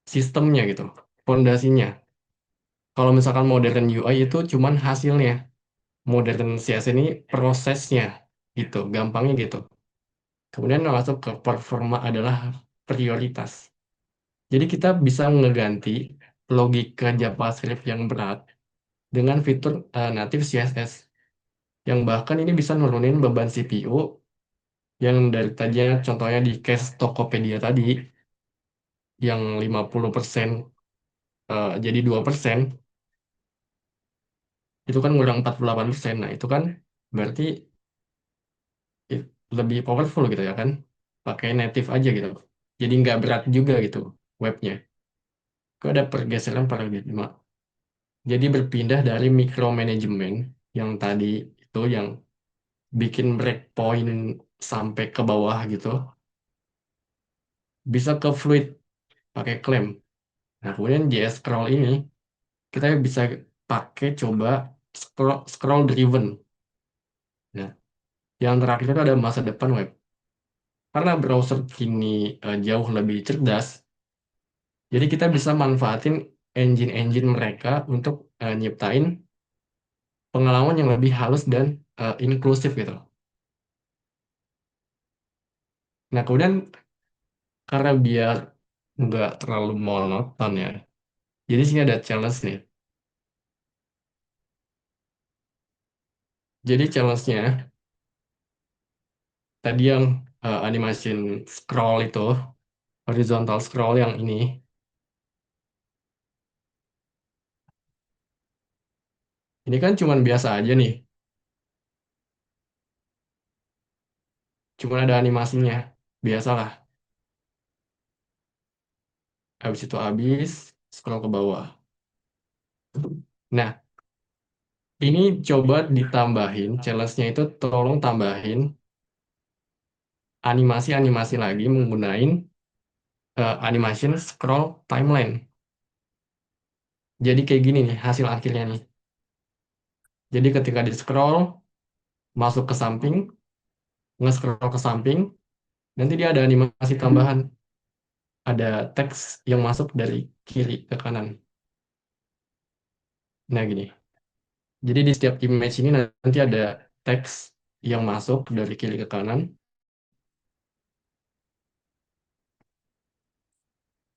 sistemnya gitu, fondasinya. Kalau misalkan modern UI itu cuman hasilnya, modern CSS ini prosesnya gitu, gampangnya gitu. Kemudian masuk ke performa adalah prioritas. Jadi kita bisa ngeganti logika JavaScript yang berat dengan fitur native CSS yang bahkan ini bisa nurunin beban CPU yang dari tadinya contohnya di case Tokopedia tadi yang 50% jadi 2%, itu kan ngurang 48%. Nah, itu kan berarti lebih powerful gitu ya kan. Pakai native aja gitu. Jadi nggak berat juga gitu webnya. Kok ada pergeseran paradigma. Jadi berpindah dari micromanagement yang tadi itu yang bikin breakpoint sampai ke bawah gitu, bisa ke fluid pakai claim. Nah, kemudian JS scroll ini kita bisa pakai coba scroll driven. Nah, yang terakhir itu ada masa depan web. Karena browser kini jauh lebih cerdas, jadi kita bisa manfaatin engine-engine mereka untuk nyiptain pengalaman yang lebih halus dan inklusif gitu. Nah, kemudian karena biar nggak terlalu monoton ya, jadi sini ada challenge nih. Jadi challenge-nya tadi yang animation scroll itu, horizontal scroll yang ini kan cuman biasa aja nih, cuman ada animasinya, biasalah. Habis itu habis, scroll ke bawah. Nah, ini coba ditambahin, challenge-nya itu tolong tambahin animasi-animasi lagi menggunakan animation scroll timeline. Jadi kayak gini nih hasil akhirnya nih. Jadi ketika di scroll, masuk ke samping, nge-scroll ke samping, nanti dia ada animasi tambahan. Ada teks yang masuk dari kiri ke kanan. Nah gini. Jadi di setiap image ini nanti ada teks yang masuk dari kiri ke kanan.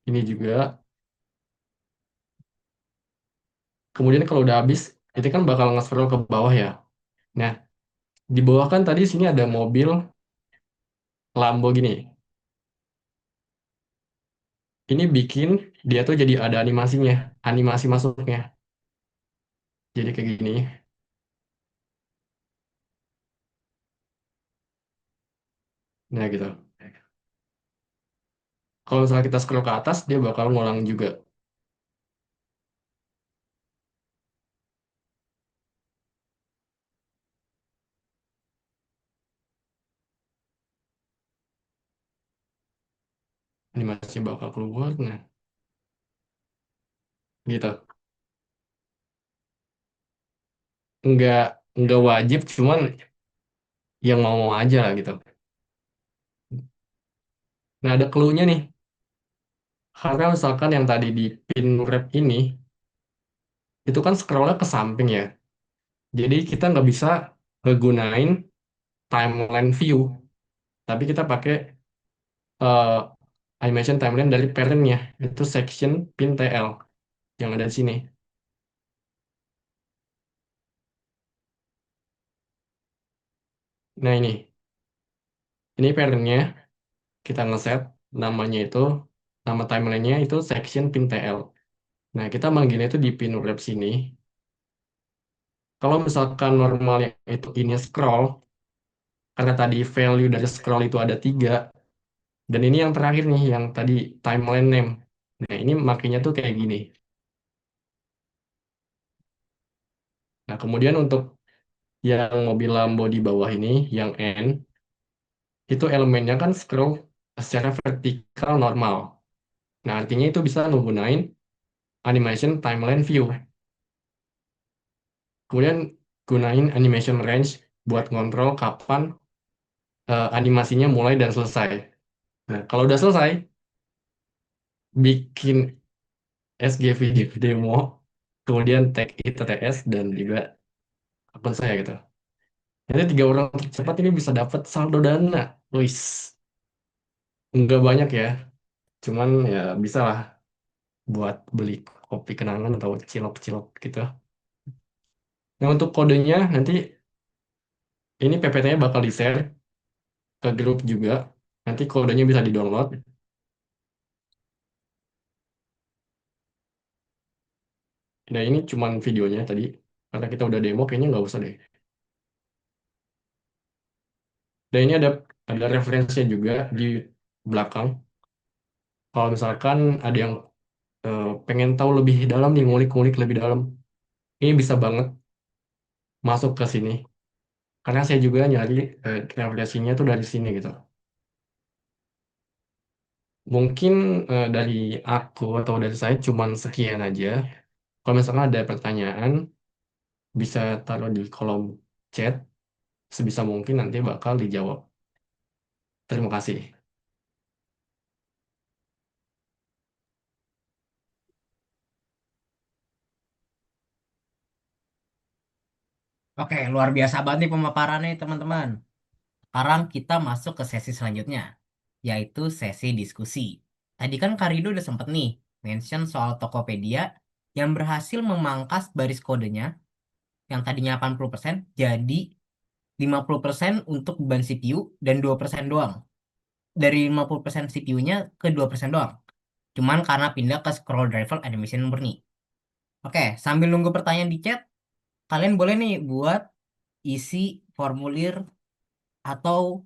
Ini juga. Kemudian kalau udah habis, itu kan bakal nge-scroll ke bawah ya. Nah, di bawah kan tadi sini ada mobil Lamborghini. Ini bikin dia tuh jadi ada animasinya, animasi masuknya. Jadi kayak gini. Nah, gitu. Kalau misalnya kita scroll ke atas, dia bakal ngulang juga animasi bakal keluar. Nah, gitu. Nggak, nggak wajib, cuman yang mau-mau aja lah gitu. Nah, ada clue-nya nih. Karena misalkan yang tadi di pin wrap ini, itu kan scroll-nya ke samping ya. Jadi kita nggak bisa ngegunain timeline view, tapi kita pakai eh, animation timeline dari parentnya, itu section pin TL yang ada di sini. Nah ini parentnya kita ngeset namanya itu, nama timelinenya itu section pin TL. Nah kita manggilnya itu di pin wrap sini. Kalau misalkan normalnya itu ini scroll, karena tadi value dari scroll itu ada tiga, dan ini yang terakhir nih, yang tadi timeline name. Nah ini makanya tuh kayak gini. Nah kemudian untuk yang mobil Lambo di bawah ini, yang N, itu elemennya kan scroll secara vertikal normal. Nah, artinya itu bisa menggunakan animation timeline view. Kemudian gunain animation range buat ngontrol kapan animasinya mulai dan selesai. Nah, kalau udah selesai, bikin SG video demo, kemudian tag ITTS dan juga akun saya gitu. Nanti 3 orang tercepat ini bisa dapat saldo dana. Wis, nggak banyak ya, cuman ya bisa lah buat beli kopi kenangan atau cilok-cilok gitu. Nah, untuk kodenya nanti ini PPT-nya bakal di-share ke grup juga. Nanti kodenya bisa di-download. Nah, ini cuman videonya tadi. Karena kita udah demo, kayaknya nggak usah deh. Dan ini ada referensinya juga di belakang. Kalau misalkan ada yang pengen tahu lebih dalam nih, ngulik-ngulik lebih dalam, ini bisa banget masuk ke sini. Karena saya juga nyari referensinya tuh dari sini gitu. Mungkin dari aku atau dari saya cuman sekian aja. Kalau misalkan ada pertanyaan, bisa taruh di kolom chat. Sebisa mungkin nanti bakal dijawab. Terima kasih. Oke, luar biasa banget nih pemaparannya teman-teman. Sekarang kita masuk ke sesi selanjutnya, yaitu sesi diskusi. Tadi kan Karido udah sempet nih mention soal Tokopedia yang berhasil memangkas baris kodenya yang tadinya 80% jadi 50% untuk beban CPU dan 2% doang. Dari 50% CPU-nya ke 2% doang. Cuman karena pindah ke scroll driver animation murni. Oke, sambil nunggu pertanyaan di chat, kalian boleh nih buat isi formulir atau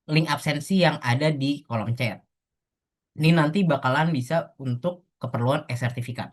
link absensi yang ada di kolom chat. Ini nanti bakalan bisa untuk keperluan e-sertifikat.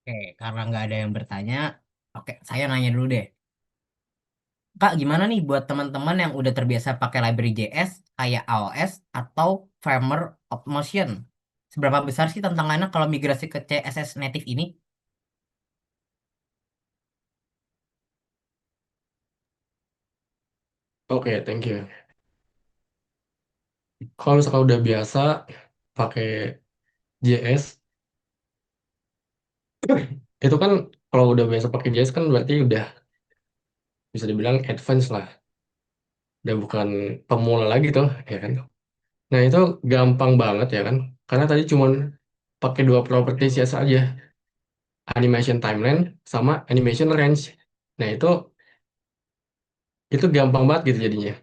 Oke, karena nggak ada yang bertanya, oke, saya nanya dulu deh. Kak, gimana nih buat teman-teman yang udah terbiasa pakai library JS kayak AOS atau Framework of Motion? Seberapa besar sih tantangannya kalau migrasi ke CSS native ini? Oke, thank you. Kalau misalkan udah biasa pakai JS, itu kan kalau udah biasa pakai JS kan berarti udah bisa dibilang advance lah. Udah bukan pemula lagi tuh, ya kan? Nah, itu gampang banget ya kan? Karena tadi cuman pakai dua properti CSS aja, animation timeline sama animation range. Nah, itu gampang banget gitu jadinya.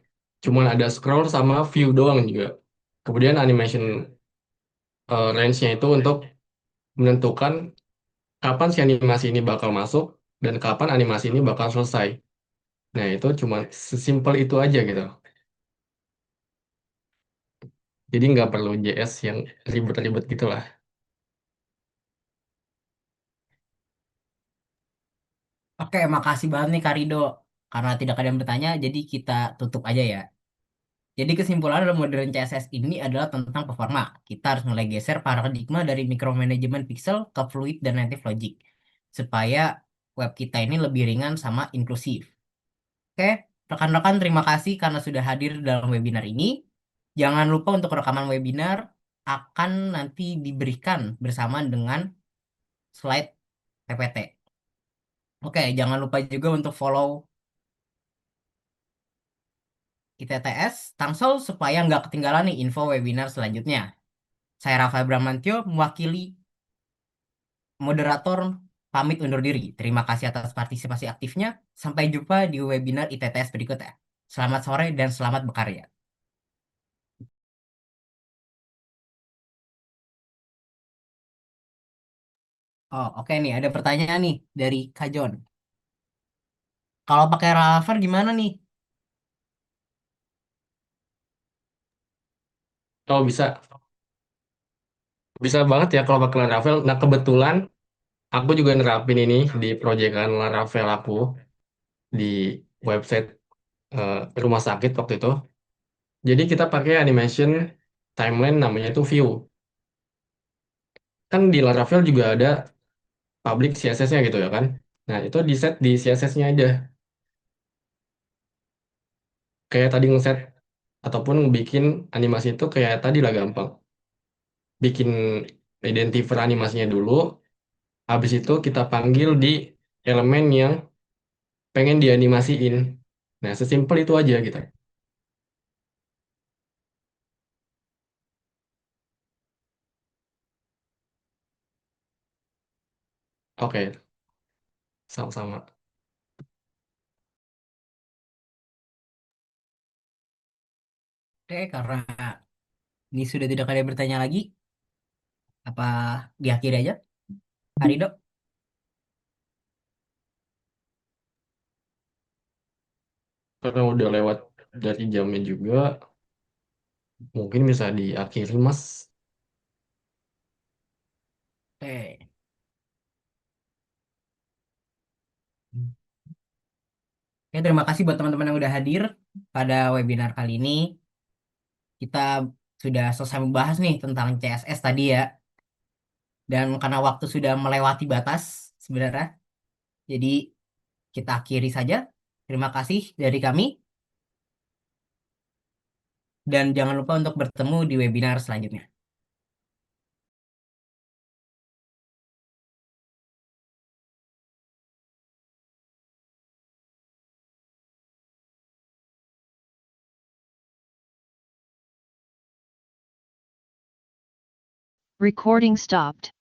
Cuman ada scroll sama view doang juga. Kemudian animation range-nya itu untuk menentukan kapan si animasi ini bakal masuk dan kapan animasi ini bakal selesai. Nah, itu cuma sesimpel itu aja gitu. Jadi nggak perlu JS yang ribet-ribet gitu lah. Oke, makasih banget nih Kak Rido. Karena tidak ada yang bertanya, jadi kita tutup aja ya. Jadi kesimpulan dalam modern CSS ini adalah tentang performa. Kita harus mulai geser paradigma dari micromanagement pixel ke fluid dan native logic. Supaya web kita ini lebih ringan sama inklusif. Oke, rekan-rekan terima kasih karena sudah hadir dalam webinar ini. Jangan lupa untuk rekaman webinar akan nanti diberikan bersamaan dengan slide PPT. Oke, jangan lupa juga untuk follow ITTS Tangsel supaya nggak ketinggalan nih info webinar selanjutnya. Saya Rafael Bramantyo, mewakili moderator, pamit undur diri. Terima kasih atas partisipasi aktifnya. Sampai jumpa di webinar ITTS berikutnya. Selamat sore dan selamat berkarya. Oh, oke nih, ada pertanyaan nih dari Kak John. Kalau pakai Laravel gimana nih? Oh, bisa. Bisa banget ya kalau pakai Laravel. Nah, kebetulan aku juga nerapin ini di proyekan Laravel aku di website rumah sakit waktu itu. Jadi kita pakai animation timeline namanya itu view. Kan di Laravel juga ada public CSS-nya gitu ya kan. Nah, itu di set di CSS-nya aja. Kayak tadi ngeset ataupun bikin animasi itu kayak tadi lah gampang. Bikin identifier animasinya dulu, habis itu kita panggil di elemen yang pengen dianimasiin. Nah, sesimpel itu aja gitu. Oke, sama-sama. Oke, karena ini sudah tidak ada yang bertanya lagi, apa diakhiri aja? Arido? Karena udah lewat dari jamnya juga, mungkin bisa diakhiri, Mas. Oke. Oke, terima kasih buat teman-teman yang udah hadir pada webinar kali ini. Kita sudah selesai membahas nih tentang CSS tadi ya. Dan karena waktu sudah melewati batas sebenarnya, jadi kita akhiri saja. Terima kasih dari kami dan jangan lupa untuk bertemu di webinar selanjutnya. Recording stopped.